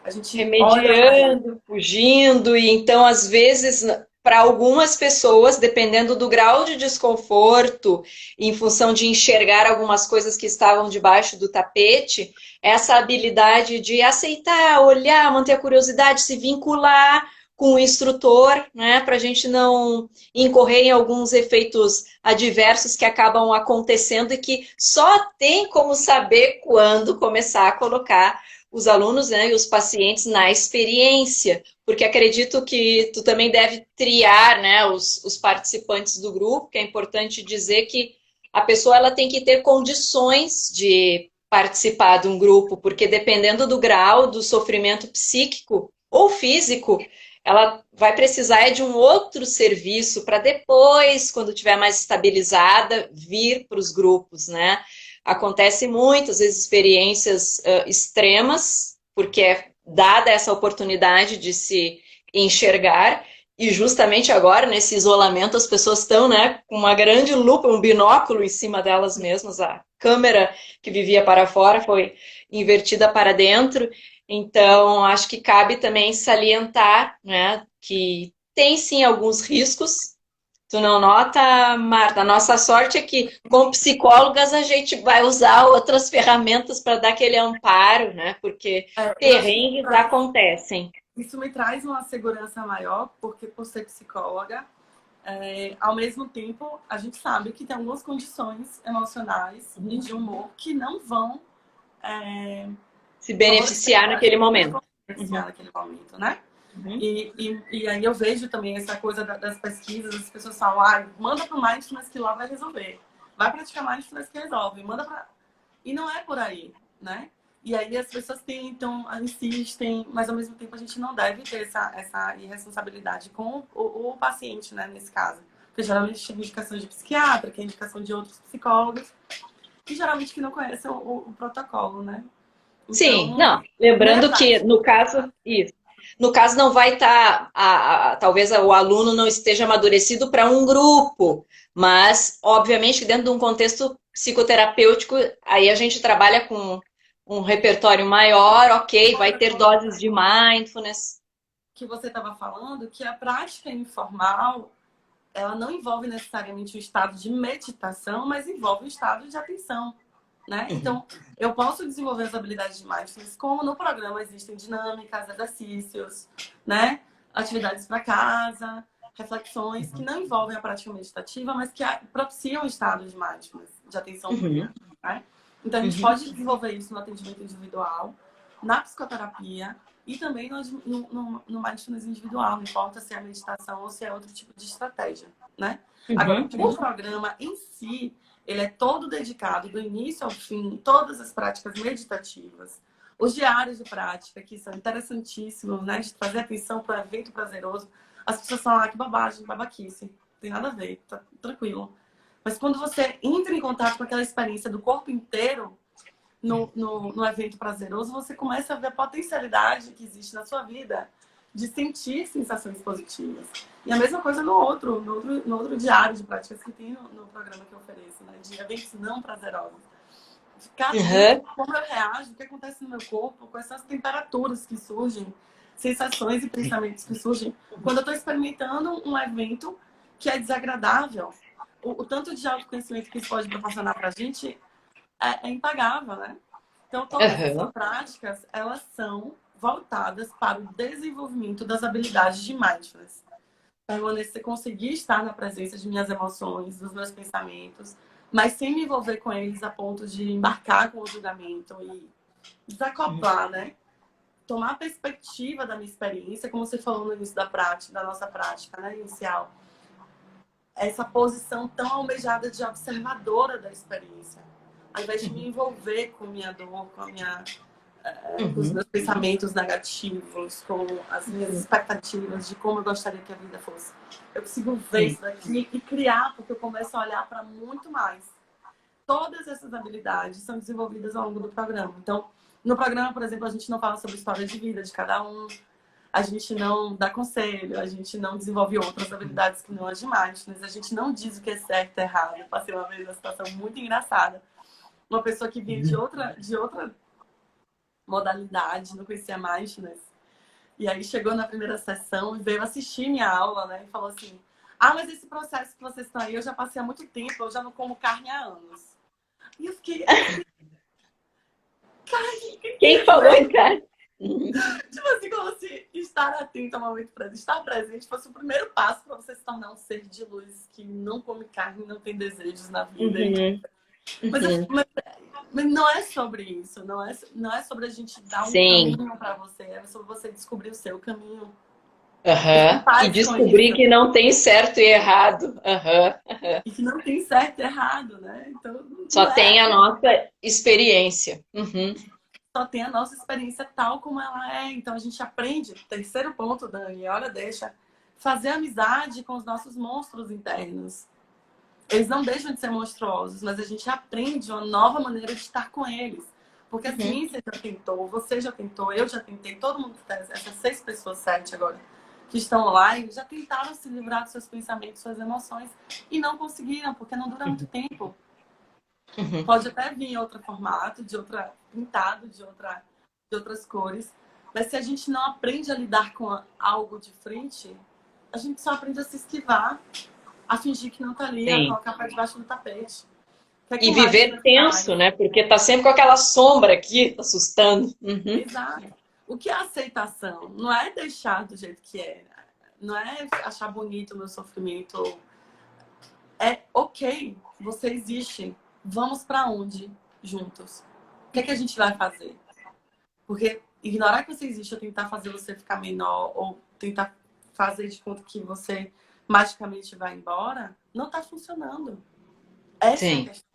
A gente remediando, fugindo, e então, às vezes, para algumas pessoas, dependendo do grau de desconforto, em função de enxergar algumas coisas que estavam debaixo do tapete, essa habilidade de aceitar, olhar, manter a curiosidade, se vincular com o instrutor, né, para a gente não incorrer em alguns efeitos adversos que acabam acontecendo e que só tem como saber quando começar a colocar os alunos, né, e os pacientes na experiência, porque acredito que tu também deve triar, né, os participantes do grupo, que é importante dizer que a pessoa ela tem que ter condições de participar de um grupo, porque dependendo do grau do sofrimento psíquico ou físico, ela vai precisar de um outro serviço para depois, quando estiver mais estabilizada, vir para os grupos, né? Acontece muitas vezes experiências extremas, porque é dada essa oportunidade de se enxergar, e justamente agora, nesse isolamento, as pessoas estão, né, com uma grande lupa, um binóculo em cima delas mesmas. A câmera que vivia para fora foi invertida para dentro. Então, acho que cabe também salientar, né, que tem sim alguns riscos. Tu não nota, Marta? A nossa sorte é que, como psicólogas, a gente vai usar outras ferramentas para dar aquele amparo, né? Porque Eu acho que perrengues acontecem. isso me traz uma segurança maior, porque por ser psicóloga, ao mesmo tempo, a gente sabe que tem algumas condições emocionais e de humor que não vão Se beneficiar naquele momento. beneficiar naquele momento, né? Uhum. E aí eu vejo também essa coisa das pesquisas, as pessoas falam, ah, manda para o Mindfulness que lá vai resolver. Vai praticar Mindfulness que resolve. Manda pra... E não é por aí, né? E aí as pessoas tentam, insistem, mas ao mesmo tempo a gente não deve ter essa irresponsabilidade com o paciente, né, nesse caso. Porque geralmente tem indicação de psiquiatra, que é indicação de outros psicólogos, e geralmente que não conhecem o protocolo, né? Então, Sim, não. Lembrando que, no caso, isso. No caso, não vai estar, talvez o aluno não esteja amadurecido para um grupo, mas, obviamente, dentro de um contexto psicoterapêutico, aí a gente trabalha com um repertório maior, ok, vai ter doses de mindfulness. Que você estava falando, que a prática informal, ela não envolve necessariamente o estado de meditação, mas envolve o estado de atenção. Né? Então, eu posso desenvolver as habilidades de mindfulness, como no programa existem dinâmicas, exercícios, né? Atividades para casa, reflexões que não envolvem a prática meditativa, mas que propiciam o estado de mindfulness, de atenção plena. Né? Então, a gente pode desenvolver isso no atendimento individual, na psicoterapia e também no mindfulness individual, não importa se é meditação ou se é outro tipo de estratégia. Né? Agora, o programa em si, ele é todo dedicado, do início ao fim, todas as práticas meditativas, os diários de prática, que são interessantíssimos, né? De trazer atenção para o evento prazeroso. As pessoas falam, ah, que bobagem, babaquice. Não tem nada a ver, tá tranquilo. Mas quando você entra em contato com aquela experiência do corpo inteiro no evento prazeroso, você começa a ver a potencialidade que existe na sua vida de sentir sensações positivas. E a mesma coisa no outro diário de práticas que tem no programa que eu ofereço, né? De eventos não prazerosos. Ficar atento como eu reajo, o que acontece no meu corpo, quais são as temperaturas que surgem, sensações e pensamentos que surgem quando eu estou experimentando um evento que é desagradável. O tanto de autoconhecimento que isso pode proporcionar para a gente é impagável, né? Então, todas essas práticas, elas são voltadas para o desenvolvimento das habilidades de mindfulness. Permanecer, conseguir estar na presença de minhas emoções, dos meus pensamentos, mas sem me envolver com eles a ponto de embarcar com o julgamento e desacoplar, né? Tomar a perspectiva da minha experiência, como você falou no início da nossa prática, né, inicial. Essa posição tão almejada de observadora da experiência. Ao invés de me envolver com minha dor, com os meus pensamentos negativos, com as minhas expectativas de como eu gostaria que a vida fosse. Eu consigo ver isso daqui e criar, porque eu começo a olhar para muito mais. Todas essas habilidades são desenvolvidas ao longo do programa. Então, no programa, por exemplo, a gente não fala sobre a história de vida de cada um, a gente não dá conselho, a gente não desenvolve outras habilidades que não as de mindfulness, a gente não diz o que é certo e errado. Eu passei uma vez uma situação muito engraçada. Uma pessoa que vinha de outra modalidade, não conhecia mindfulness. E aí chegou na primeira sessão e veio assistir minha aula, né? E falou assim, ah, mas esse processo que vocês estão aí, eu já passei há muito tempo, eu já não como carne há anos. E eu fiquei... Quem falou, cara? Tipo assim, como se estar atento ao momento presente, estar presente fosse o primeiro passo para você se tornar um ser de luz que não come carne, não tem desejos na vida. Mas não é sobre isso, não é sobre a gente dar um caminho para você, é sobre você descobrir o seu caminho. E descobrir que não tem certo e errado. E que não tem certo e errado, né? Então, só tem a nossa experiência. só tem a nossa experiência tal como ela é. Então a gente aprende, terceiro ponto, Dani, olha, deixa, fazer amizade com os nossos monstros internos. Eles não deixam de ser monstruosos, mas a gente aprende uma nova maneira de estar com eles. Porque a ciência já tentou, você já tentou, eu já tentei, todo mundo, essas 6 pessoas, 7 agora, que estão online, já tentaram se livrar dos seus pensamentos, suas emoções, e não conseguiram, porque não dura muito tempo. Pode até vir em outro formato, pintado de outras cores. Mas se a gente não aprende a lidar com algo de frente, a gente só aprende a se esquivar, a fingir que não tá ali, a Sim. colocar para debaixo do tapete. E viver tenso, né? Porque tá sempre com aquela sombra aqui, assustando. Exato. O que é aceitação? Não é deixar do jeito que é. Não é achar bonito o meu sofrimento. É ok, você existe. Vamos para onde juntos? O que é que a gente vai fazer? Porque ignorar que você existe ou tentar fazer você ficar menor ou tentar fazer de conta que você magicamente vai embora, não está funcionando. Essa é a questão.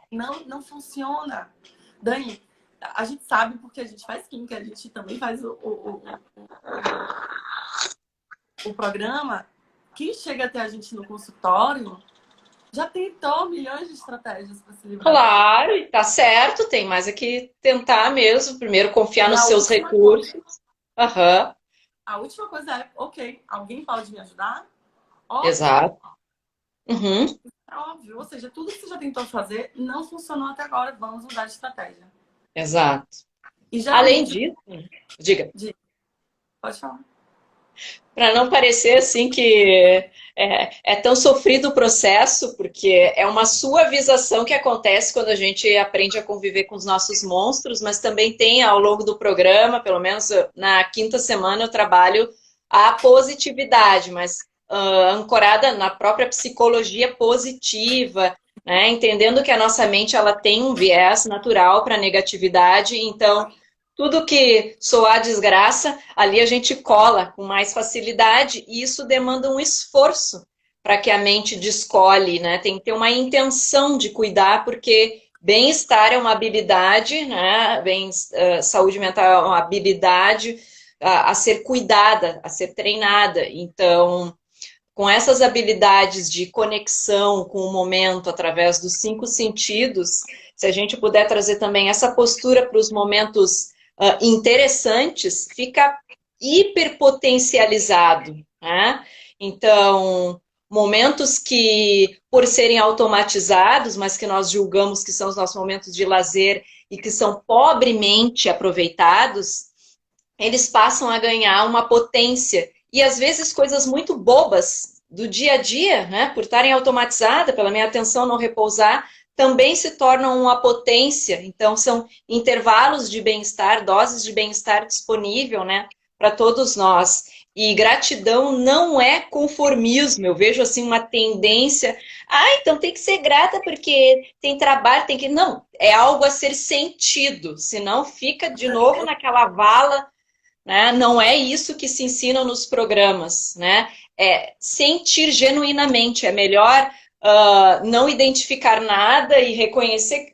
Não funciona. Dani, a gente sabe porque a gente faz química, a gente também faz o programa. Quem chega até a gente no consultório já tentou milhões de estratégias para se livrar. Claro, e tá certo, tem mais é que tentar mesmo, primeiro confiar nos seus recursos. A última coisa é, ok, alguém pode me ajudar? Óbvio. Exato. É óbvio, ou seja, tudo que você já tentou fazer não funcionou até agora, vamos mudar de estratégia. Exato. E Além geralmente... disso, diga. Pode falar. Para não parecer assim que é tão sofrido o processo, porque é uma suavização que acontece quando a gente aprende a conviver com os nossos monstros, mas também tem ao longo do programa, pelo menos na quinta semana, eu trabalho a positividade, mas ancorada na própria psicologia positiva, né? Entendendo que a nossa mente ela tem um viés natural para negatividade, então tudo que soar desgraça, ali a gente cola com mais facilidade e isso demanda um esforço para que a mente descole, né? Tem que ter uma intenção de cuidar, porque bem-estar é uma habilidade, né? Saúde mental é uma habilidade a ser cuidada, a ser treinada. Então, com essas habilidades de conexão com o momento através dos 5 sentidos, se a gente puder trazer também essa postura para os momentos interessantes, fica hiperpotencializado, né? Então, momentos que, por serem automatizados, mas que nós julgamos que são os nossos momentos de lazer e que são pobremente aproveitados, eles passam a ganhar uma potência. E às vezes coisas muito bobas do dia a dia, né, por estarem automatizadas, pela minha atenção não repousar, também se tornam uma potência. Então, são intervalos de bem-estar, doses de bem-estar disponível, né, para todos nós. E gratidão não é conformismo. Eu vejo assim uma tendência. Então tem que ser grata porque tem trabalho, tem que. Não, é algo a ser sentido. Senão fica de novo naquela vala, né? Não é isso que se ensina nos programas, né? É sentir genuinamente. É melhor não identificar nada e reconhecer.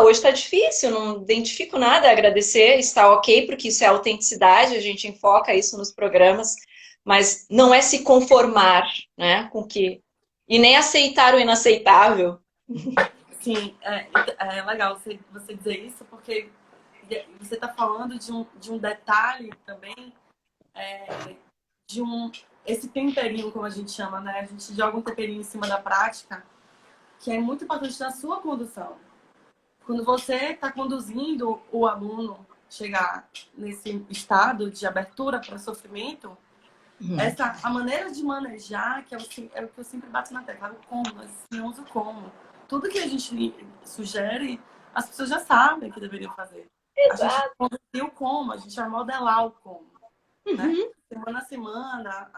Hoje está difícil, não identifico nada, agradecer, está ok, porque isso é autenticidade, a gente enfoca isso nos programas, mas não é se conformar, né, com que... E nem aceitar o inaceitável. Sim, é legal você dizer isso, porque você está falando de um detalhe também, esse temperinho, como a gente chama, né? A gente joga um temperinho em cima da prática, que é muito importante na sua condução. Quando você está conduzindo o aluno chegar nesse estado de abertura para o sofrimento, a maneira de manejar, que é o que eu sempre bato na tecla, o como, nós ensinamos o como. Tudo que a gente sugere, as pessoas já sabem que deveriam fazer. Exato. A gente conduzir o como, a gente vai modelar o como. Né? Semana a semana,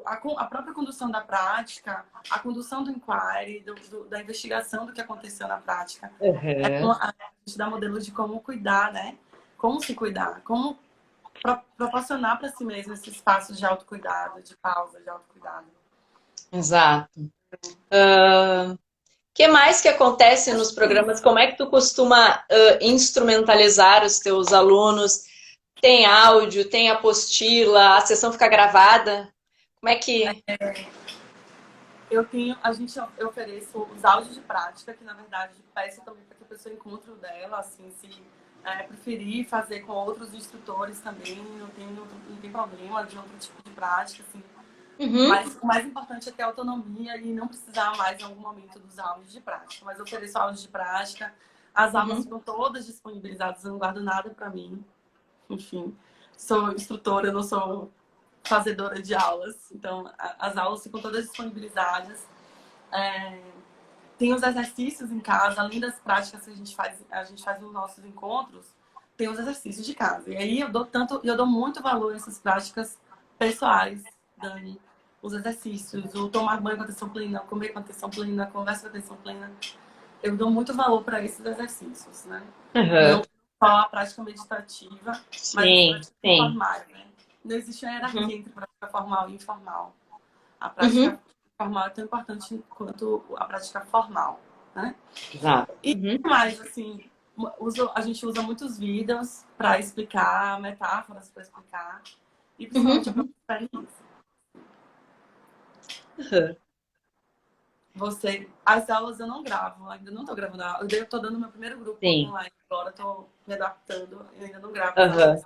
a própria condução da prática, a condução do inquiry, da investigação do que aconteceu na prática. A gente dá modelo de como cuidar, né? Como se cuidar, como proporcionar para si mesmo esses espaços de autocuidado, de pausa, de autocuidado. Exato. que mais que acontece nos programas? Como é que tu costuma instrumentalizar os teus alunos? Tem áudio, tem apostila, a sessão fica gravada? Como é que... Eu ofereço os áudios de prática, que na verdade peço também para que a pessoa encontre o dela, assim, se preferir fazer com outros instrutores também, não tem problema de outro tipo de prática, assim. Uhum, Mas o mais importante é ter autonomia e não precisar mais em algum momento dos áudios de prática. Mas eu ofereço áudios de prática, as aulas uhum, ficam todas disponibilizadas, eu não guardo nada para mim. Enfim, sou instrutora, eu não sou fazedora de aulas, então as aulas ficam todas disponibilizadas. Tem os exercícios em casa, além das práticas que a gente faz nos nossos encontros, tem os exercícios de casa. E aí eu dou muito valor a essas práticas pessoais, Dani. Os exercícios, o tomar banho com atenção plena, comer com atenção plena, conversa com atenção plena. Eu dou muito valor para esses exercícios, né? uhum. Não só a prática meditativa, mas as Sim, práticas sim. formais, né? Não existe uma hierarquia Uhum, entre prática formal e informal. A uhum. prática formal é tão importante quanto a prática formal, né? Exato. E Uhum, mais, assim, a gente usa muitos vídeos para explicar, metáforas para explicar, e uhum, principalmente a uhum, própria experiência. uhum. As aulas eu não gravo, ainda não estou gravando. Eu estou dando meu primeiro grupo Sim. online agora, estou me adaptando, eu ainda não gravo as Uhum, aulas.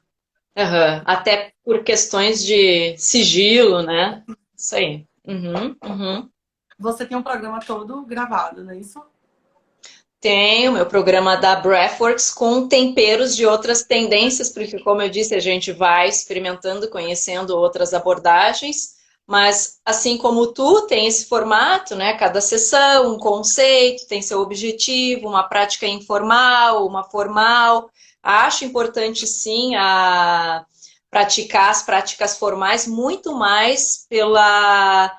uhum. Até por questões de sigilo, né? Isso aí. Uhum, uhum. Você tem um programa todo gravado, não é isso? Tenho meu programa da Breathworks com temperos de outras tendências, porque, como eu disse, a gente vai experimentando, conhecendo outras abordagens, mas assim como tu, tem esse formato, né? Cada sessão, um conceito, tem seu objetivo, uma prática informal, uma formal. Acho importante, sim, praticar as práticas formais muito mais pela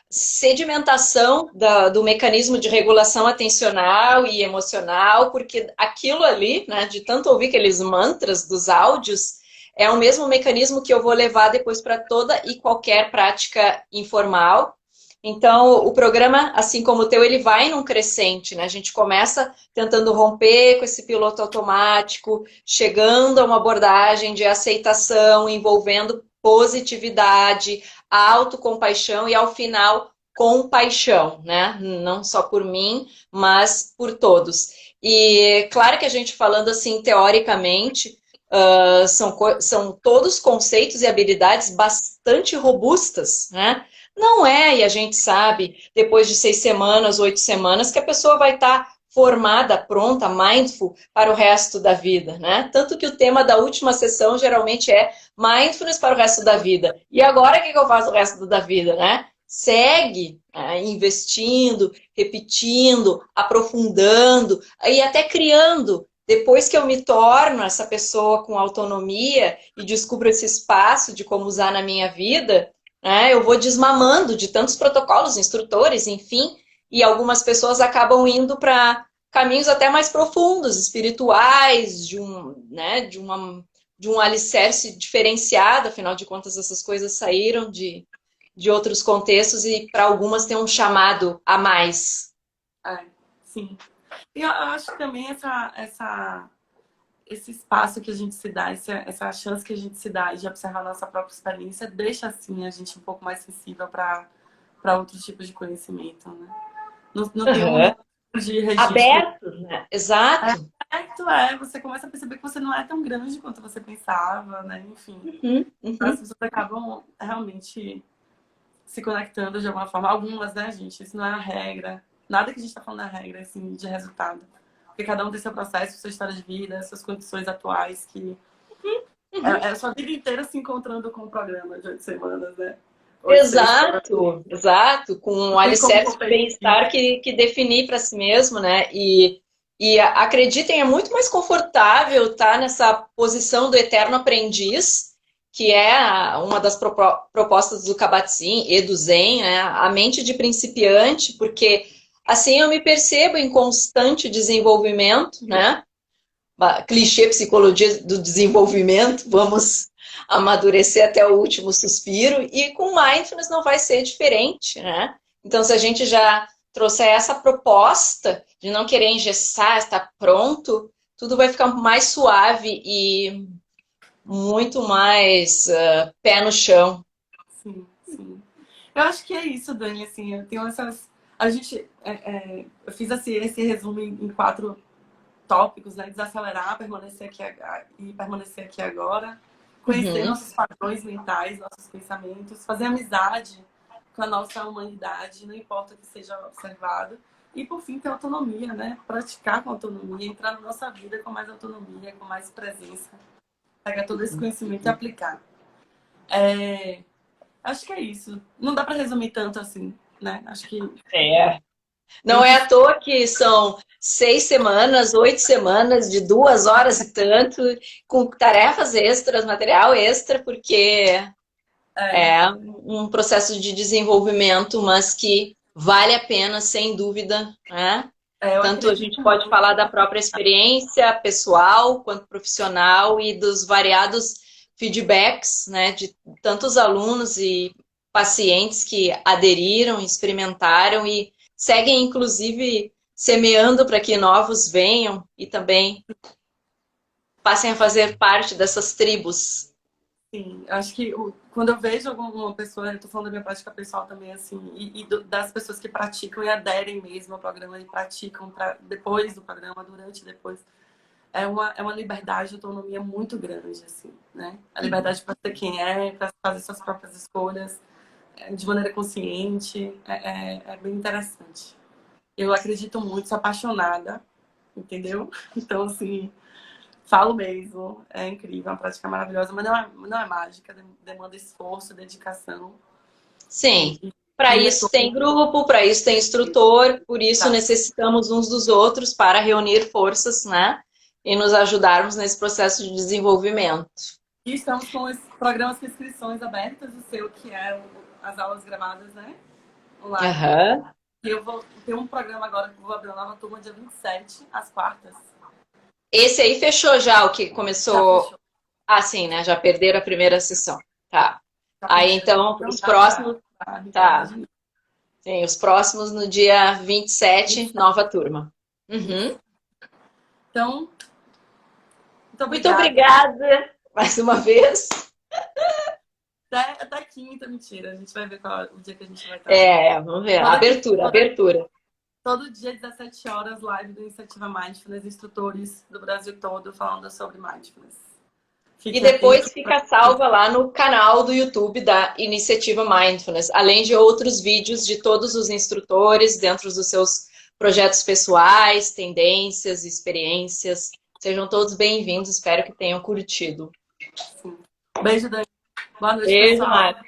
sedimentação do mecanismo de regulação atencional e emocional, porque aquilo ali, né, de tanto ouvir aqueles mantras dos áudios, é o mesmo mecanismo que eu vou levar depois para toda e qualquer prática informal. Então, o programa, assim como o teu, ele vai num crescente, né? A gente começa tentando romper com esse piloto automático, chegando a uma abordagem de aceitação, envolvendo positividade, autocompaixão e, ao final, compaixão, né? Não só por mim, mas por todos. E claro que a gente falando assim teoricamente, são todos conceitos e habilidades bastante robustas, né? Não é, e a gente sabe, depois de 6 semanas, 8 semanas, que a pessoa vai estar formada, pronta, mindful para o resto da vida, né? Tanto que o tema da última sessão geralmente é mindfulness para o resto da vida. E agora o que eu faço o resto da vida, né? Segue investindo, repetindo, aprofundando e até criando. Depois que eu me torno essa pessoa com autonomia e descubro esse espaço de como usar na minha vida, né, eu vou desmamando de tantos protocolos, instrutores, enfim, e algumas pessoas acabam indo para caminhos até mais profundos, espirituais, de um alicerce diferenciado, afinal de contas essas coisas saíram de outros contextos e para algumas tem um chamado a mais. Sim. E eu acho que também esse espaço que a gente se dá, essa chance que a gente se dá de observar a nossa própria experiência, deixa assim a gente um pouco mais sensível para outros tipos de conhecimento, né? Não tem um Uhum. de registro. Aberto, né? Exato. Você começa a perceber que você não é tão grande quanto você pensava, né? Enfim, Uhum, as uhum. pessoas acabam realmente se conectando de alguma forma. Algumas, né, gente? Isso não é a regra. Nada que a gente está falando é a regra, assim, de resultado. Porque cada um tem seu processo, sua história de vida, suas condições atuais, que Uhum. é a sua vida inteira se encontrando com o programa de 8 semanas, né? 8 6 semanas. Exato, com um Não tem como alicerce de competir. bem-estar que definir para si mesmo, né? E acreditem, é muito mais confortável estar nessa posição do eterno aprendiz, que é uma das propostas do Kabat-Zinn e do Zen, né? A mente de principiante, porque assim eu me percebo em constante desenvolvimento, né? Clichê psicologia do desenvolvimento, vamos amadurecer até o último suspiro, e com mindfulness não vai ser diferente, né? Então, se a gente já trouxer essa proposta de não querer engessar, estar pronto, tudo vai ficar mais suave e muito mais pé no chão. Sim, sim. Eu acho que é isso, Dani, assim, eu tenho essas... A gente... eu fiz esse resumo em 4 tópicos, né? Desacelerar, permanecer aqui e permanecer aqui agora, conhecer Uhum. nossos padrões mentais, nossos pensamentos, fazer amizade com a nossa humanidade, não importa o que seja observado. E, por fim, ter autonomia, né? Praticar com autonomia, entrar na nossa vida com mais autonomia, com mais presença. Pegar todo esse conhecimento e aplicar. Acho que é isso. Não dá para resumir tanto assim, né? Acho que É. Não é muito... à toa que são 6 semanas, 8 semanas, de 2 horas e tanto, com tarefas extras, material extra, porque É, é um processo de desenvolvimento, mas que vale a pena, sem dúvida, né? eu Tanto a acredito gente pode muito. falar da própria experiência pessoal quanto profissional e dos variados feedbacks, né, de tantos alunos e pacientes que aderiram, experimentaram e seguem, inclusive, semeando para que novos venham e também passem a fazer parte dessas tribos. Sim, acho que quando eu vejo alguma pessoa, eu tô falando da minha prática pessoal também, assim, das pessoas que praticam e aderem mesmo ao programa e praticam depois do programa, durante e depois, é uma liberdade e autonomia muito grande, assim, né? A liberdade para ser quem é, para fazer suas próprias escolhas, de maneira consciente, é bem interessante. Eu acredito muito, sou apaixonada, entendeu? Então, assim, falo mesmo, é incrível, é uma prática maravilhosa, mas não é mágica, demanda esforço, dedicação Sim, e, para e isso retorno. tem grupo, para isso tem instrutor, por isso Tá. necessitamos uns dos outros para reunir forças, né? E nos ajudarmos nesse processo de desenvolvimento. E estamos com os programas com inscrições abertas, o seu que é as aulas gravadas, né? Online. Aham. E eu vou ter um programa agora que eu vou abrir uma nova turma dia 27, às quartas. Esse aí fechou já, o que Já começou. fechou. Ah, sim, né? Já perderam a primeira sessão. Tá. Já Aí perderam. então, Então os dá para próximos. retornar Tá. de novo. Sim, os próximos no dia 27, 27. nova turma. Isso. Uhum. Então, muito Muito obrigada. obrigada mais uma vez. Até quinta, mentira. A gente vai ver qual é o dia que a gente vai estar. Vamos ver. Toda quinta, Abertura, abertura. todo dia, 17 horas, live do Iniciativa Mindfulness, instrutores do Brasil todo falando sobre Mindfulness. E Fiquem atentos. depois fica salva lá no canal do YouTube da Iniciativa Mindfulness, além de outros vídeos de todos os instrutores dentro dos seus projetos pessoais, tendências, experiências. Sejam todos bem-vindos, espero que tenham curtido. Sim. Beijo, Dani. Boa noite, Beijo, pessoal. Mara.